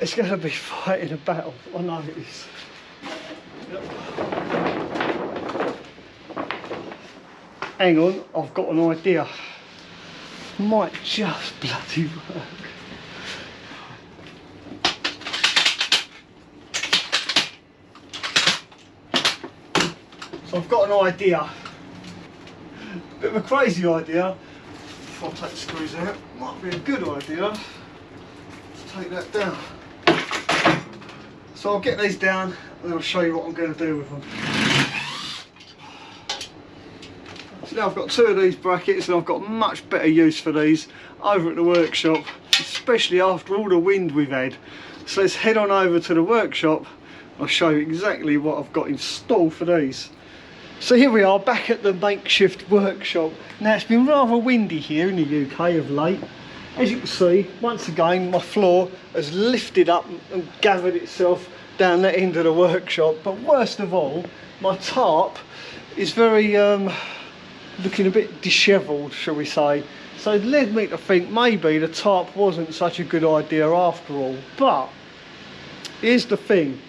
It's going to be fighting a battle, I know it is. Yep. Hang on, I've got an idea. Might just bloody work. So I've got an idea. Bit of a crazy idea. If I take the screws out, might be a good idea. Let's take that down. So I'll get these down and I'll show you what I'm going to do with them. So now I've got two of these brackets and I've got much better use for these over at the workshop, especially after all the wind we've had. So let's head on over to the workshop. I'll show you exactly what I've got installed for these. So here we are back at the makeshift workshop. Now it's been rather windy here in the UK of late. As you can see, once again my floor has lifted up and gathered itself down that end of the workshop. But worst of all, my tarp is very looking a bit dishevelled, shall we say. So it led me to think maybe the tarp wasn't such a good idea after all. But here's the thing.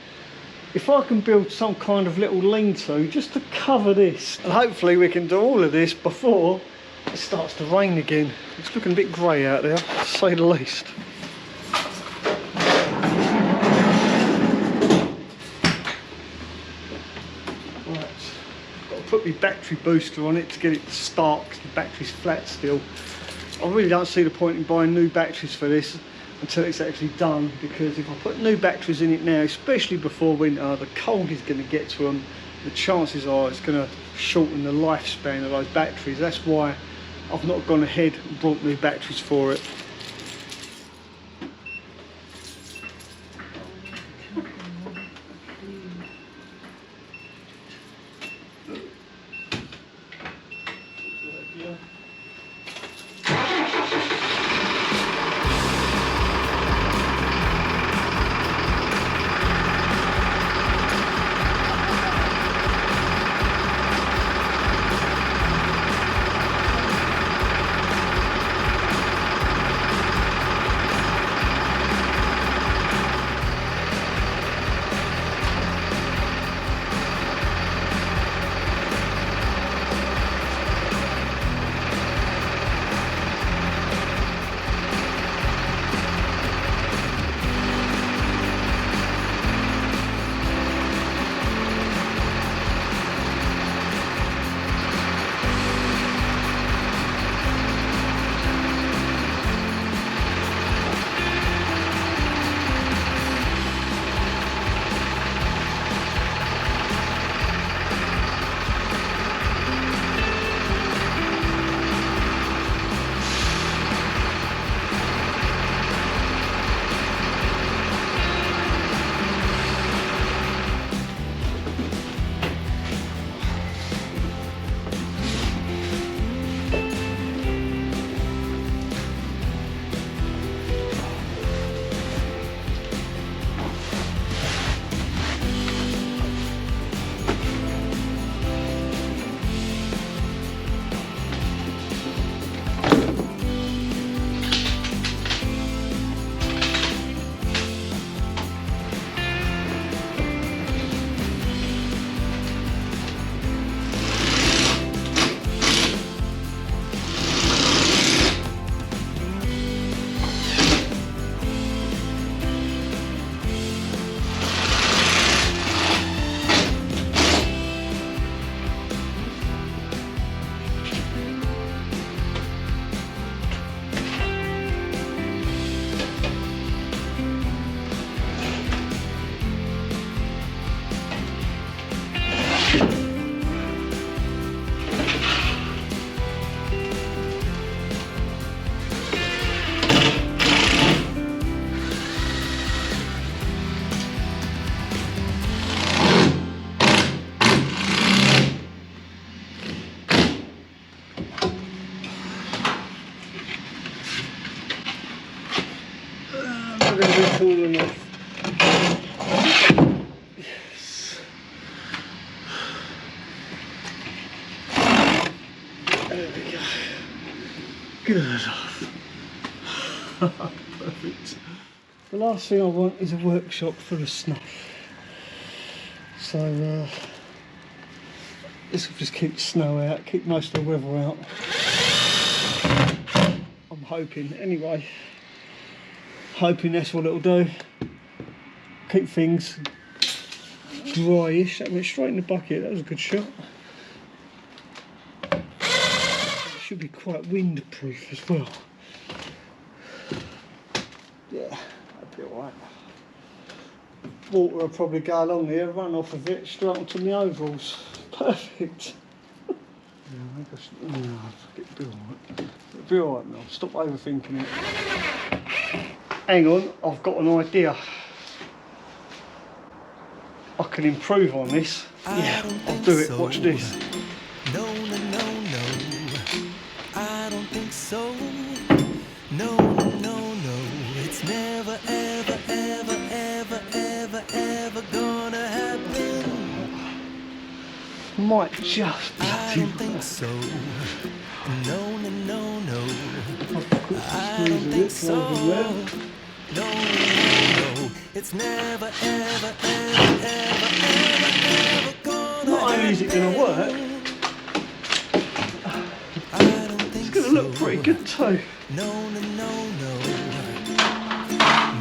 If I can build some kind of little lean-to just to cover this, and hopefully we can do all of this before it starts to rain again. It's looking a bit grey out there, to say the least. Right, got to put my battery booster on it to get it to start because the battery's flat still. I really don't see the point in buying new batteries for this until it's actually done, because if I put new batteries in it now, especially before winter, the cold is going to get to them. The chances are it's going to shorten the lifespan of those batteries. That's why I've not gone ahead and bought new batteries for it. Cool enough. Yes. There we go. Good enough. Perfect. The last thing I want is a workshop full of snuff. So this will just keep snow out, keep most of the weather out. I'm hoping, anyway. Hoping that's what it'll do. Keep things dryish. That went straight in the bucket. That was a good shot. It should be quite windproof as well. Yeah, that'd be alright. Water will probably go along here, run off of it, straight onto my overalls. Perfect. No, it'll be alright. It'll be alright now. Stop overthinking it. Hang on, I've got an idea. I can improve on this. Yeah, I'll do it. Watch this. No, no, no, no. I don't think so. No, no, no. It's never, ever, ever, ever, ever, ever gonna happen. Might just be. I don't think so. No, no, no, no. I don't think so. No, no, no. It's never, ever, ever, ever, ever, ever gonna Not only is it going to work, it's going to look pretty good too. No, no, no, no.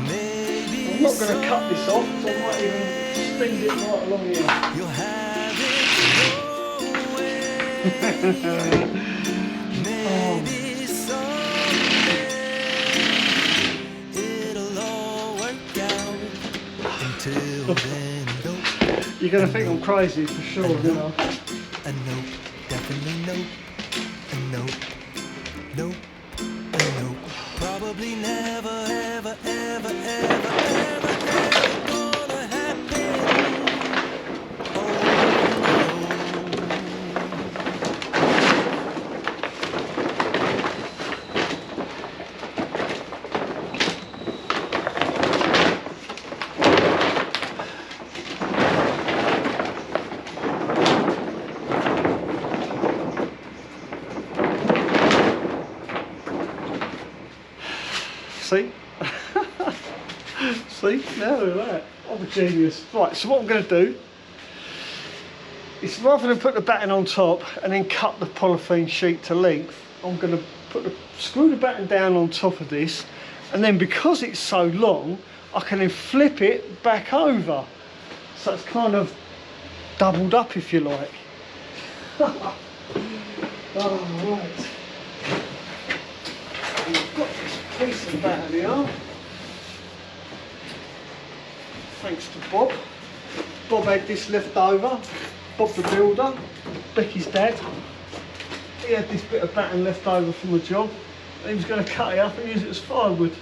Maybe I'm not going to cut this off, so I might even extend it right along here. you'll have it your way. Maybe someday it'll all work out. Until then, don't. You're going to think I'm crazy for sure, you know. A no, definitely no. A no, no, a no. Probably never, ever, ever, ever, ever, ever gonna happen. Oh See? See? Now look at that. I'm a genius. Right, so what I'm going to do is rather than put the batten on top and then cut the polythene sheet to length, I'm going to screw the batten down on top of this, and then because it's so long, I can then flip it back over. So it's kind of doubled up, if you like. Oh, right. We've got this piece of batten here. Thanks to Bob. Bob had this left over. Bob the builder, Becky's dad. He had this bit of batten left over from the job. And he was going to cut it up and use it as firewood.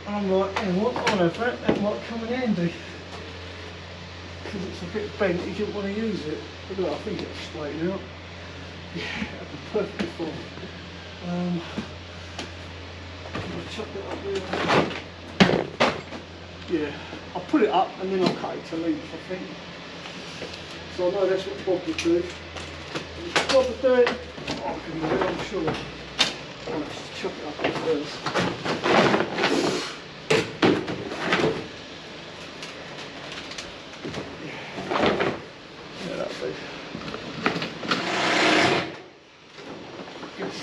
And I'm like, hey, what? I'll have that. That might come in handy. Because it's a bit bent, he didn't want to use it. But look, I think it'll straighten out. Yeah, that'd be perfectly fine. I'll chuck it up here. Yeah, I'll put it up and then I'll cut it to length, I think. So I know that's what Bob would do. If Bob would do it, I can do it, I'm sure. Let's just chuck it up here first. Yeah, that'll be. Yes.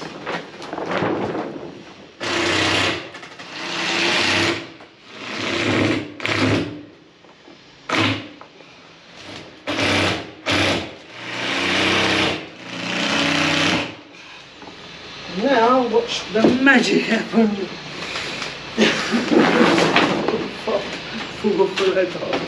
Now watch the magic happen. Full of the red hot.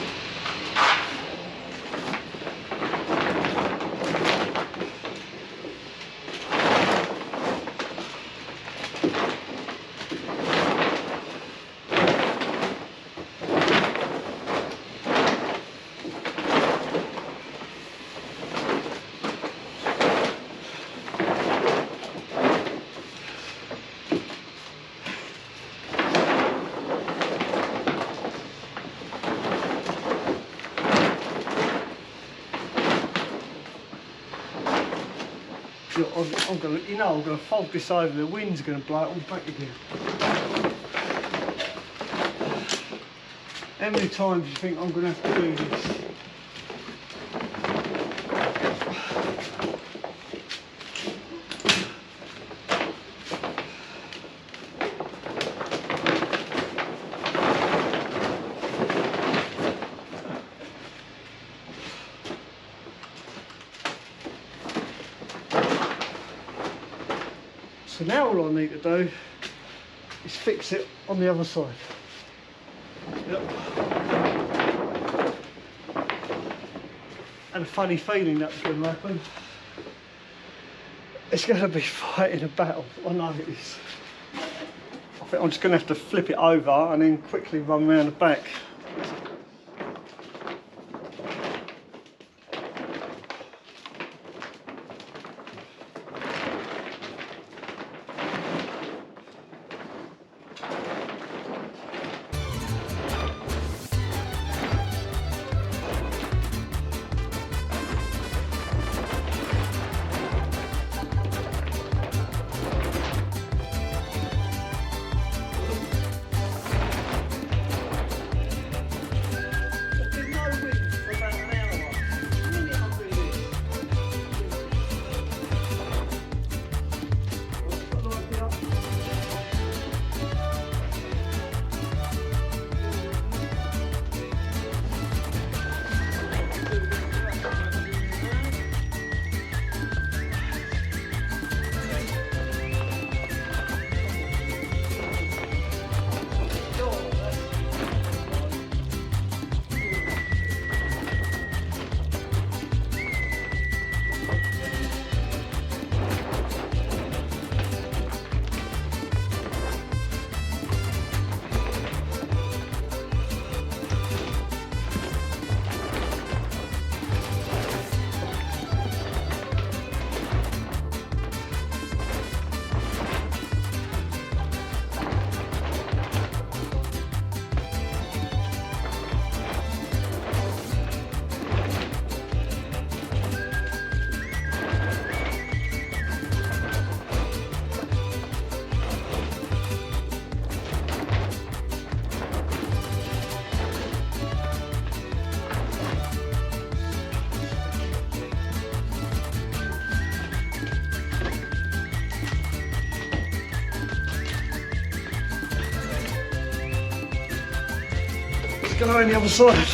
I'm gonna fold this over. The wind's gonna blow it all back again. How many times do you think I'm going to have to do this? So now all I need to do is fix it on the other side. Yep. And a funny feeling that's going to happen. It's going to be fighting a battle. I know it is. I think I'm just going to have to flip it over and then quickly run round the back. Let's go around the other side.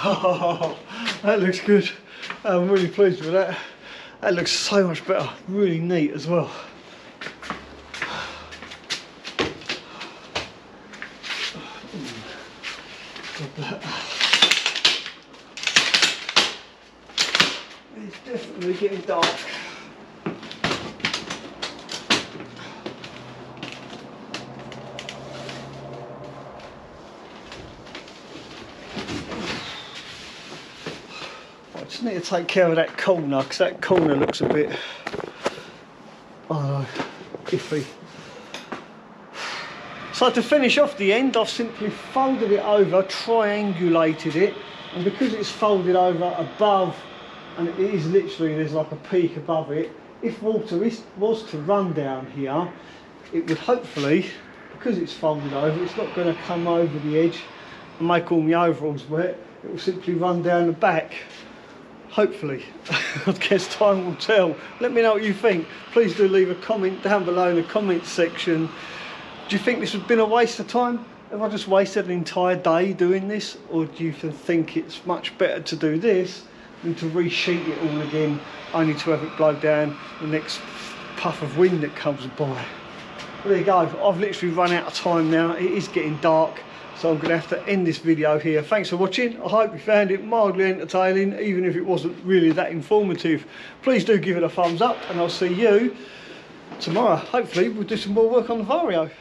Oh, that looks good. I'm really pleased with that. That looks so much better. Really neat as well. It's definitely getting dark. I just need to take care of that corner because that corner looks a bit, I don't know, iffy. So to finish off the end, I've simply folded it over, triangulated it, and because it's folded over above, and it is literally, there's like a peak above it, if water was to run down here, it would hopefully, because it's folded over, it's not going to come over the edge and make all my overalls wet. It will simply run down the back. Hopefully. I guess time will tell. Let me know what you think. Please do leave a comment down below in the comments section. Do you think this has been a waste of time? Have I just wasted an entire day doing this? Or do you think it's much better to do this than to resheet it all again, only to have it blow down the next puff of wind that comes by? Well, there you go. I've literally run out of time now. It is getting dark. So I'm going to have to end this video here. Thanks for watching. I hope you found it mildly entertaining, even if it wasn't really that informative. Please do give it a thumbs up, and I'll see you tomorrow. Hopefully we'll do some more work on the Vario.